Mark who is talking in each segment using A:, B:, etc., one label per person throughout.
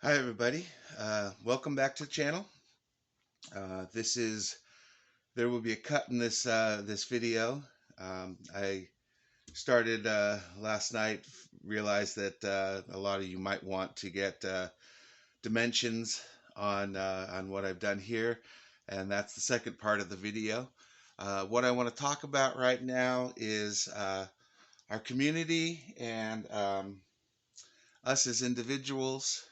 A: Hi everybody, welcome back to the channel. There will be a cut in this video. I started last night, realized that a lot of you might want to get dimensions on what I've done here, and that's the second part of the video. What I want to talk about right now is our community and us as individuals,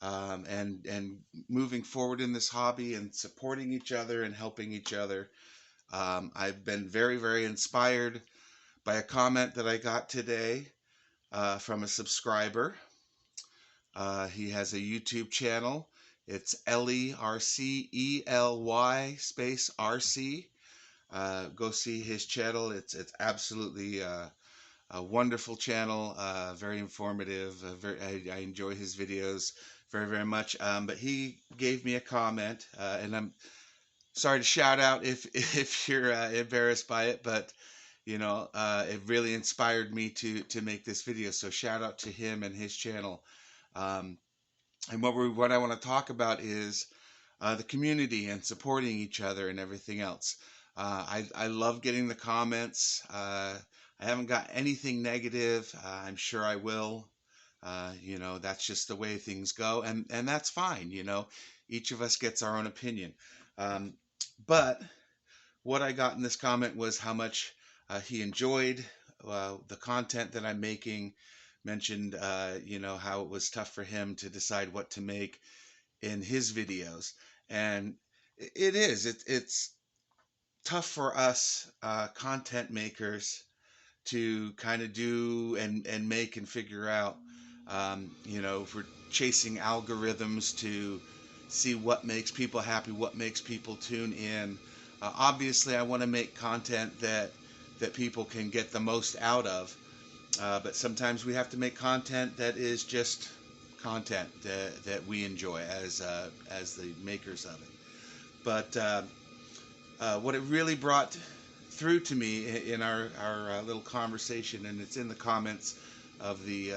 A: and moving forward in this hobby and supporting each other and helping each other. I've been very inspired by a comment that I got today from a subscriber. He has a YouTube channel. It's Lercely space RC. Go see his channel. It's absolutely a wonderful channel, very informative. I enjoy his videos very much. But he gave me a comment, and I'm sorry to shout out if if you're embarrassed by it, but it really inspired me to make this video. So shout out to him and his channel. Um, and what I want to talk about is the community and supporting each other and everything else. I love getting the comments. I haven't got anything negative. I'm sure I will. That's just the way things go, and that's fine. Each of us gets our own opinion. Um, but what I got in this comment was how much he enjoyed the content that I'm making. Mentioned, how it was tough for him to decide what to make in his videos, and it is. It's tough for us content makers to kind of do and make and figure out. If we're chasing algorithms to see what makes people happy, what makes people tune in. Obviously, I want to make content that people can get the most out of. But sometimes we have to make content that is just content that we enjoy as the makers of it. But what it really brought through to me in our little conversation, and it's in the comments of the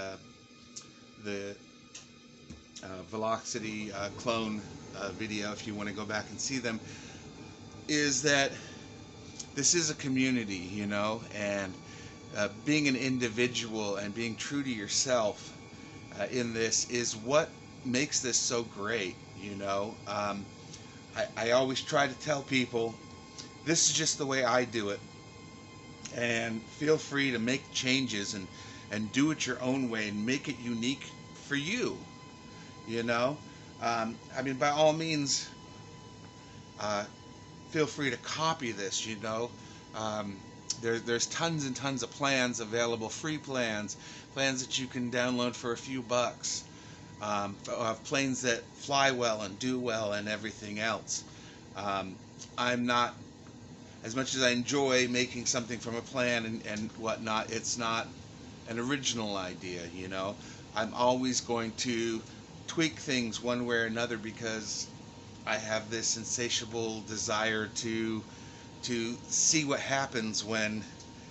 A: Velocity clone video, if you want to go back and see them, is that this is a community, and being an individual and being true to yourself in this is what makes this so great. I always try to tell people this is just the way I do it, and feel free to make changes and do it your own way and make it unique for you. you know by all means, uh, feel free to copy this. There's tons and tons of plans available, free plans that you can download for a few bucks, of planes that fly well and do well and everything else. I'm not, as much as I enjoy making something from a plan and whatnot, it's not an original idea. I'm always going to tweak things one way or another because I have this insatiable desire to see what happens when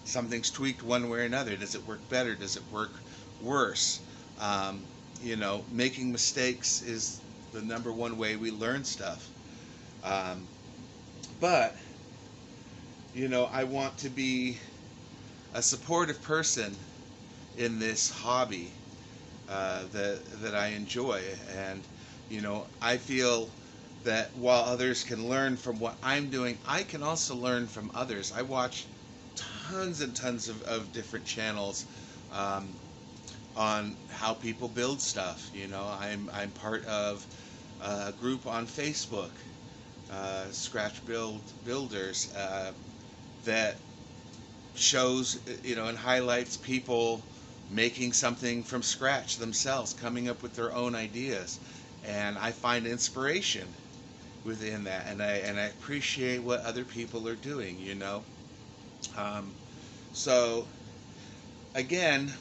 A: something's tweaked one way or another. Does it work better? Does it work worse? Making mistakes is the number one way we learn stuff. But I want to be a supportive person in this hobby that I enjoy, and I feel that while others can learn from what I'm doing, I can also learn from others. I watch tons and tons of different channels on how people build stuff. I'm part of a group on Facebook, Scratch Builders, that shows, and highlights people making something from scratch themselves, coming up with their own ideas. And I find inspiration within that, and I appreciate what other people are doing. Um, so again,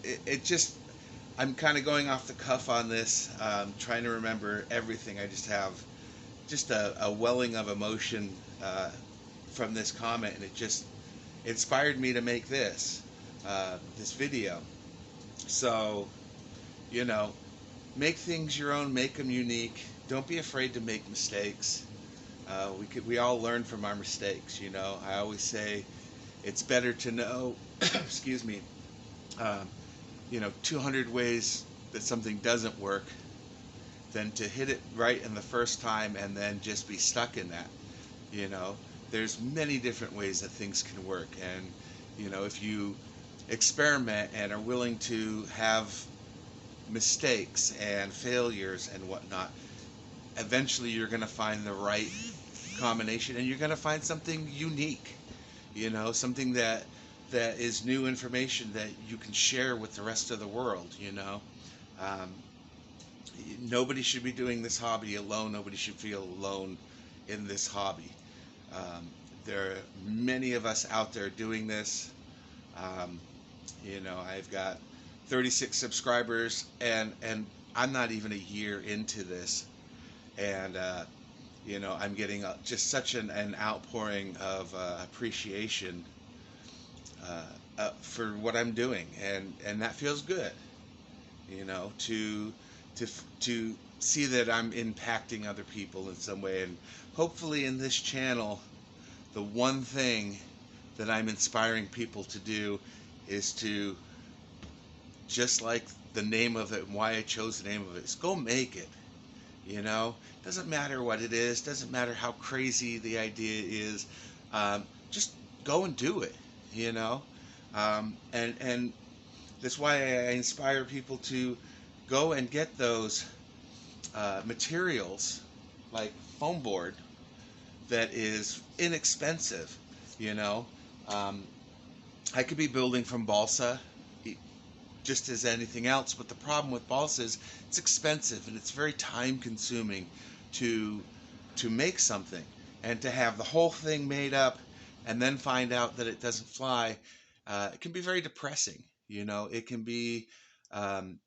A: it just, I'm kind of going off the cuff on this, trying to remember everything. I just have just a welling of emotion from this comment, and it just inspired me to make this video. So, you know, make things your own, make them unique. Don't be afraid to make mistakes. We all learn from our mistakes. I always say it's better to know, excuse me, um, 200 ways that something doesn't work than to hit it right in the first time and then just be stuck in that. You know, there's many different ways that things can work, and if you experiment and are willing to have mistakes and failures and whatnot, eventually you're going to find the right combination, and you're going to find something unique. Something that is new information that you can share with the rest of the world. Um, Nobody should be doing this hobby alone. Nobody should feel alone in this hobby. Um, there are many of us out there doing this. Um, I've got 36 subscribers, and I'm not even a year into this, and I'm getting just such an outpouring of appreciation for what I'm doing, and that feels good. To see that I'm impacting other people in some way, and hopefully in this channel, the one thing that I'm inspiring people to do is to, just like the name of it and why I chose the name of it, is go make it. Doesn't matter what it is, doesn't matter how crazy the idea is, just go and do it. You know, and that's why I inspire people to go and get those materials like foam board that is inexpensive. You know, um, I could be building from balsa just as anything else, but the problem with balsa is it's expensive and it's very time consuming to make something, and to have the whole thing made up and then find out that it doesn't fly. It can be very depressing. It can be um,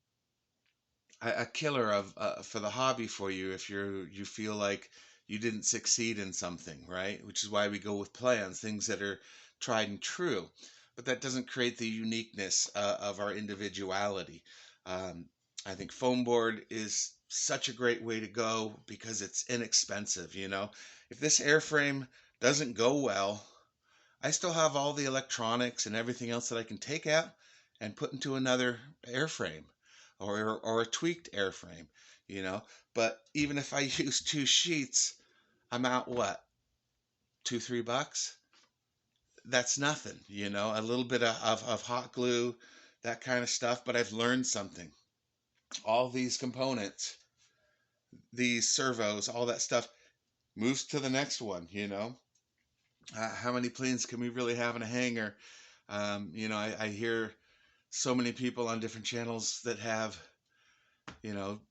A: a killer of for the hobby for you if you feel like you didn't succeed in something, right? Which is why we go with plans, things that are tried and true, but that doesn't create the uniqueness of our individuality. Um, I think foam board is such a great way to go because it's inexpensive. If this airframe doesn't go well, I still have all the electronics and everything else that I can take out and put into another airframe, or a tweaked airframe, you know. But even if I use two sheets, I'm out what, $2-3? That's nothing, a little bit of hot glue, that kind of stuff. But I've learned something. All these components, these servos, all that stuff moves to the next one. How many planes can we really have in a hangar? I hear so many people on different channels that have, you know,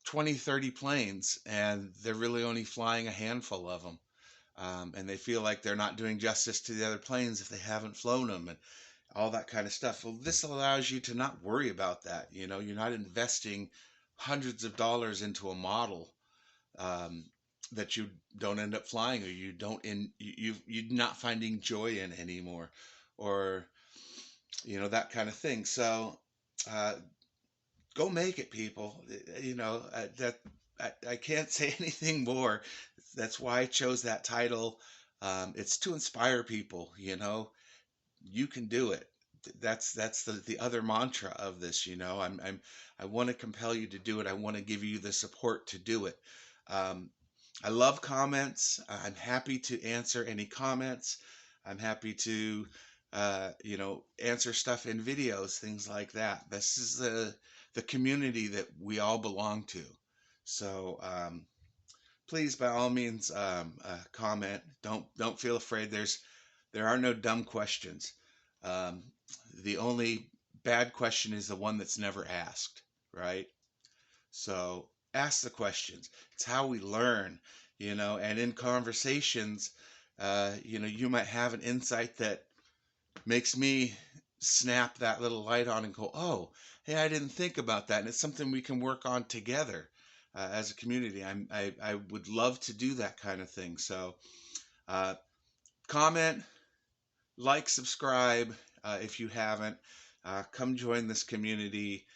A: 20, 30 planes, and they're really only flying a handful of them. And they feel like they're not doing justice to the other planes if they haven't flown them, and all that kind of stuff. Well, this allows you to not worry about that. You're not investing hundreds of dollars into a model um, that you don't end up flying, or you don't in you're not finding joy in anymore, or that kind of thing. So uh, go make it, people. That I can't say anything more. That's why I chose that title. It's to inspire people. You can do it. That's the other mantra of this. I want to compel you to do it. I want to give you the support to do it. Um, I love comments. I'm happy to answer any comments. I'm happy to, answer stuff in videos, things like that. This is the community that we all belong to. So please, by all means, comment. Don't feel afraid. There are no dumb questions. Um, the only bad question is the one that's never asked, right? So ask the questions. It's how we learn, and in conversations, you might have an insight that makes me snap that little light on and go, oh, hey, I didn't think about that. And it's something we can work on together as a community. I would love to do that kind of thing. So uh, comment, like, subscribe if you haven't. Come join this community.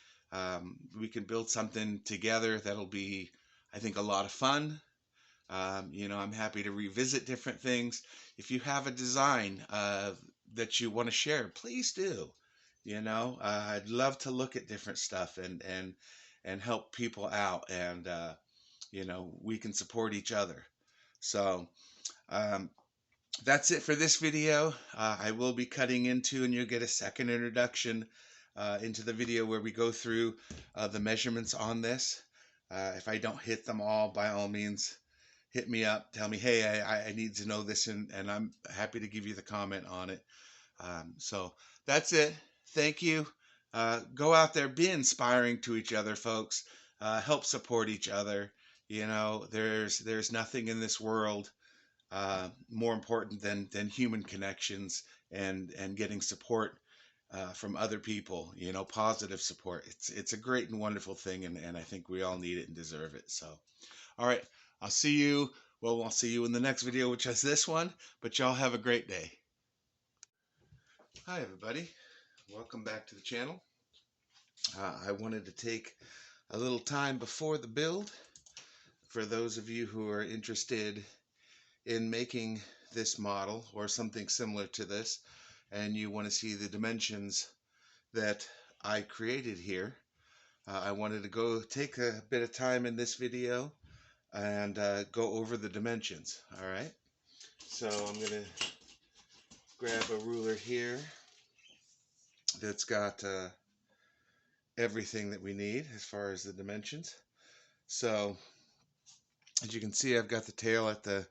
A: We can build something together that'll be, I think, a lot of fun. I'm happy to revisit different things. If you have a design that you want to share, please do. I'd love to look at different stuff and help people out, and we can support each other. So um, that's it for this video. I will be cutting into, and you'll get a second introduction into the video where we go through the measurements on this. If I don't hit them all, by all means, hit me up. Tell me, hey, I need to know this, and I'm happy to give you the comment on it. So that's it. Thank you. Go out there, be inspiring to each other, folks. Help support each other. There's nothing in this world more important than human connections and getting support from other people. Positive support. It's a great and wonderful thing, and I think we all need it and deserve it. So, all right, I'll see you. Well, I'll see you in the next video, which is this one. But y'all have a great day. Hi, everybody. Welcome back to the channel. I wanted to take a little time before the build for those of you who are interested in making this model or something similar to this, and you want to see the dimensions that I created here. I wanted to go take a bit of time in this video and go over the dimensions. All right, so I'm going to grab a ruler here that's got everything that we need as far as the dimensions. So as you can see, I've got the tail at the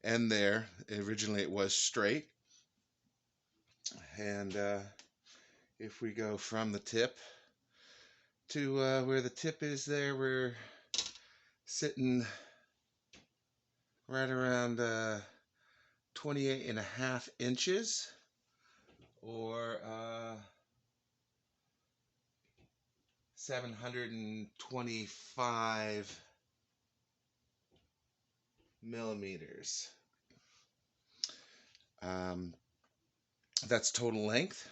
A: end there. Originally it was straight, and if we go from the tip to where the tip is there, we're sitting right around 28.5 inches, or 725 millimeters. That's total length.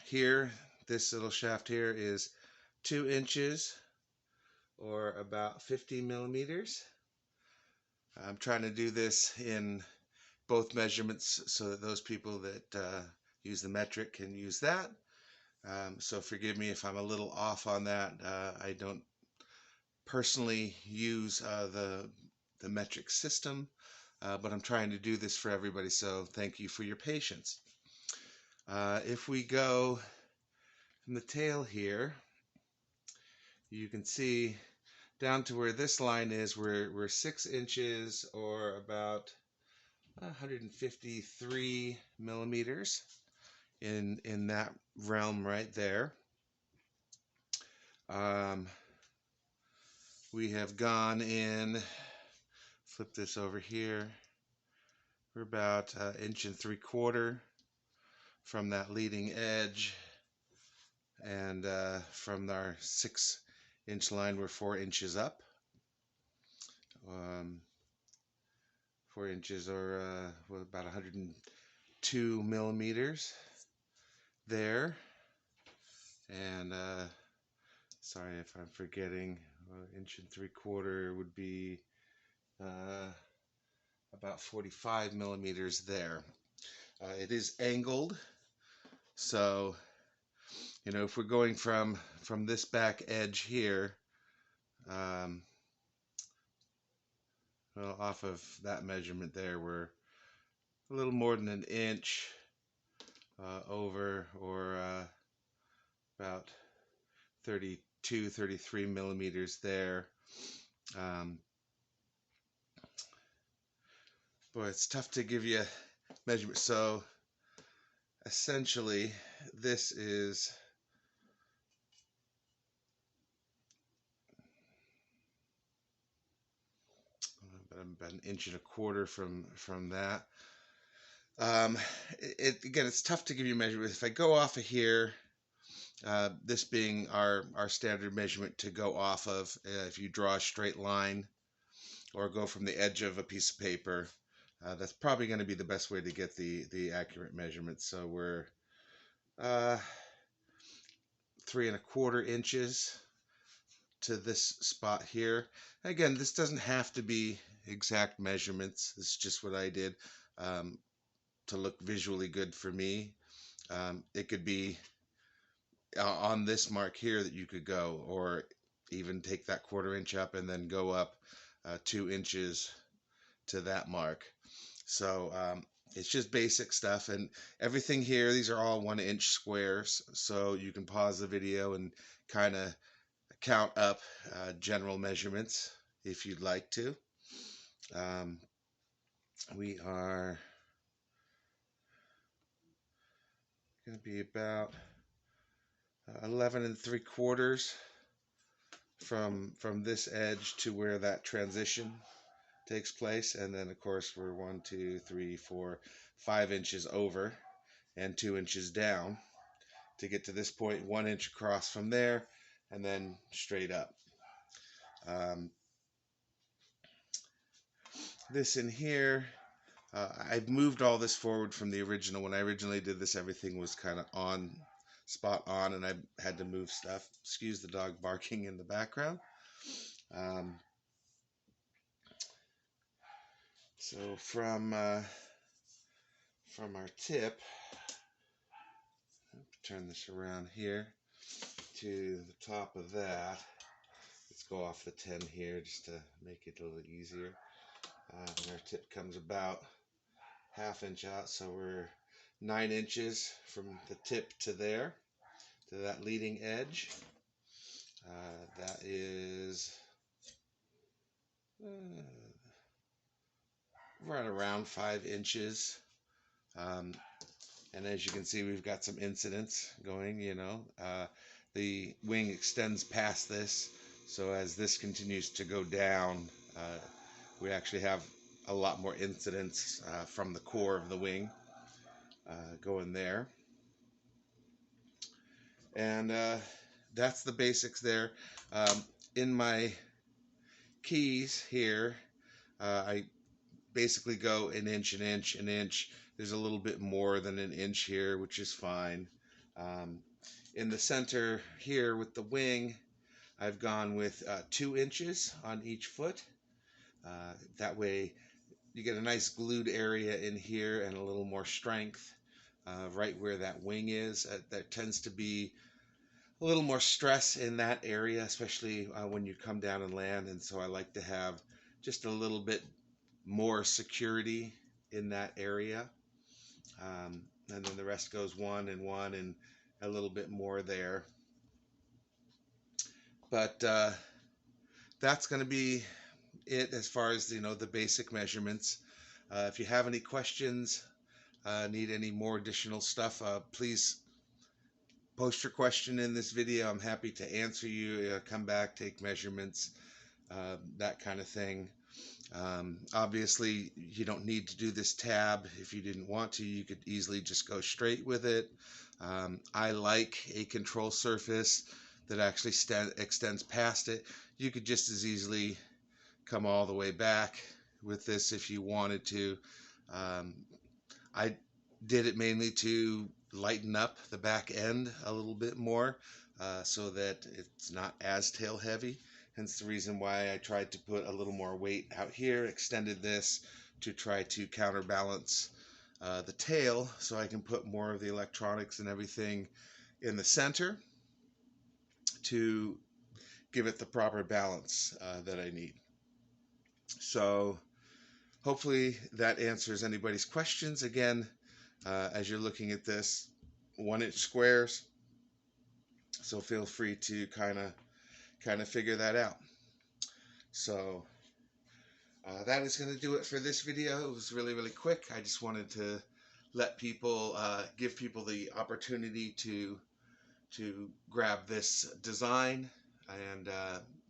A: Here, this little shaft here is 2 inches, or about 50 millimeters. I'm trying to do this in both measurements so that those people that use the metric can use that. So forgive me if I'm a little off on that. I don't personally use the metric system, but I'm trying to do this for everybody, so thank you for your patience. If we go from the tail here, you can see down to where this line is, we're 6 inches, or about 153 millimeters in that realm right there. We have gone in, flip this over here, we're about 1.75 inches from that leading edge, and from our 6-inch line we're 4 inches up. 4 inches, or about 102 millimeters there. And sorry if I'm forgetting, 1.75 inches would be about 45 millimeters there. It is angled, so if we're going from this back edge here, well, off of that measurement there, we're a little more than an inch over, or about 32, 33 millimeters there. Boy, it's tough to give you a measurement. So essentially, this is about 1.25 inches from that. Again, it's tough to give you a measurement. If I go off of here, this being our standard measurement to go off of, if you draw a straight line or go from the edge of a piece of paper, that's probably going to be the best way to get the accurate measurement. So we're 3¼ inches to this spot here. Again, this doesn't have to be exact measurements. This is just what I did to look visually good for me. It could be on this mark here that you could go, or even take that 1/4 inch up and then go up 2 inches to that mark. So it's just basic stuff, and everything here, these are all 1-inch squares, so you can pause the video and kind of count up general measurements if you'd like to. We are going to be about 11¾ from this edge to where that transition takes place, and then of course we're 1, 2, 3, 4, 5 inches over and 2 inches down to get to this point, 1 inch across from there, and then straight up. This in here, I've moved all this forward from the original. When I originally did this, everything was kind of spot on, and I had to move stuff. Excuse the dog barking in the background. So from our tip, turn this around here to the top of that. Let's go off the 10 here just to make it a little easier. And our tip comes about 1/2 inch out, so we're 9 inches from the tip to there, to that leading edge. That is right around 5 inches. And as you can see, we've got some incidents going, the wing extends past this, so as this continues to go down, we actually have a lot more incidents from the core of the wing going there. And that's the basics there. In my keys here, I basically go an inch, an inch, an inch. There's a little bit more than an inch here, which is fine. In the center here with the wing, I've gone with 2 inches on each foot. That way you get a nice glued area in here and a little more strength right where that wing is. There tends to be a little more stress in that area, especially when you come down and land, and so I like to have just a little bit more security in that area. And then the rest goes 1 and 1 and a little bit more there. But that's going to be it as far as the basic measurements. If you have any questions, need any more additional stuff, please post your question in this video. I'm happy to answer you, come back, take measurements, that kind of thing. Obviously, you don't need to do this tab. If you didn't want to, you could easily just go straight with it. I like a control surface that actually extends past it. You could just as easily come all the way back with this if you wanted to. I did it mainly to lighten up the back end a little bit more so that it's not as tail heavy. Hence the reason why I tried to put a little more weight out here, extended this to try to counterbalance the tail, so I can put more of the electronics and everything in the center to give it the proper balance that I need. So hopefully that answers anybody's questions. Again, as you're looking at this, 1-inch squares, so feel free to kind of figure that out. So that is going to do it for this video. It was really quick. I just wanted to let people give people the opportunity to grab this design and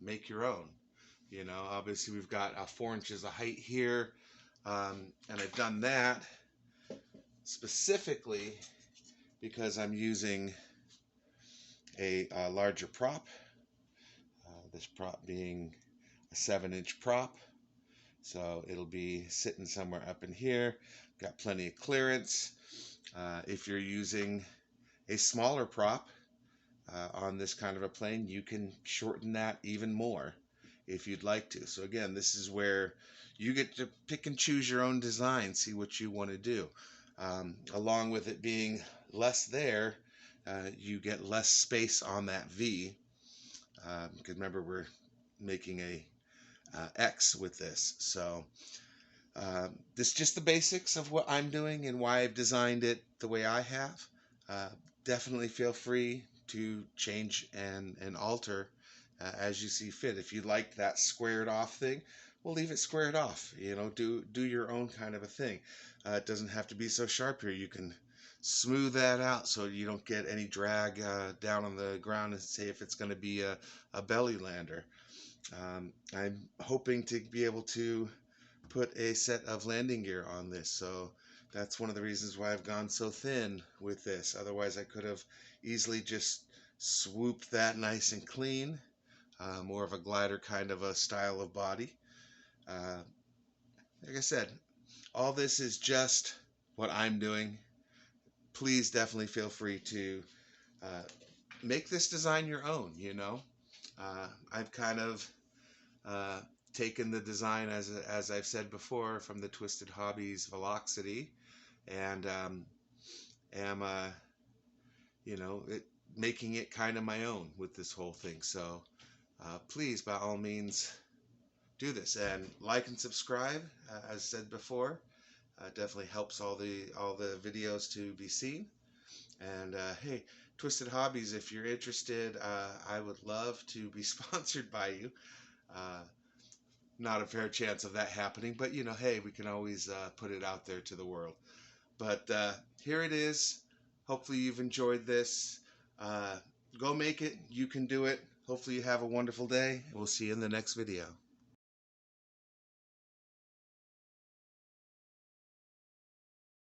A: make your own. Obviously we've got 4 inches of height here, and I've done that specifically because I'm using a larger prop, this prop being a 7-inch prop, so it'll be sitting somewhere up in here. Got plenty of clearance. If you're using a smaller prop, on this kind of a plane. You can shorten that even more if you'd like to. So again, this is where you get to pick and choose your own design, see what you want to do. Along with it being less there, you get less space on that V. Because remember, we're making a X with this. So this is just the basics of what I'm doing and why I've designed it the way I have. Uh, Definitely feel free to change and alter as you see fit. If you like that squared off thing, well, leave it squared off. You know, do your own kind of a thing. It doesn't have to be so sharp here. You can smooth that out so you don't get any drag down on the ground and say if it's going to be a belly lander. I'm hoping to be able to put a set of landing gear on this, so that's one of the reasons why I've gone so thin with this. Otherwise I could have easily just swooped that nice and clean, more of a glider kind of a style of body. uh, like I said, all this is just what I'm doing. Please definitely feel free to uh, make this design your own, you know. I've kind of uh, taken the design, as I've said before, from the Twisted Hobbies Velocity, and am you know, making it kind of my own with this whole thing. So please, by all means, do this and like and subscribe. As said before, definitely helps all the videos to be seen. And hey, Twisted Hobbies, if you're interested, I would love to be sponsored by you. Uh, Not a fair chance of that happening, but you know, hey, we can always put it out there to the world. But here it is. Hopefully you've enjoyed this. Uh, Go make it. You can do it. Hopefully you have a wonderful day. We'll see you in the next video.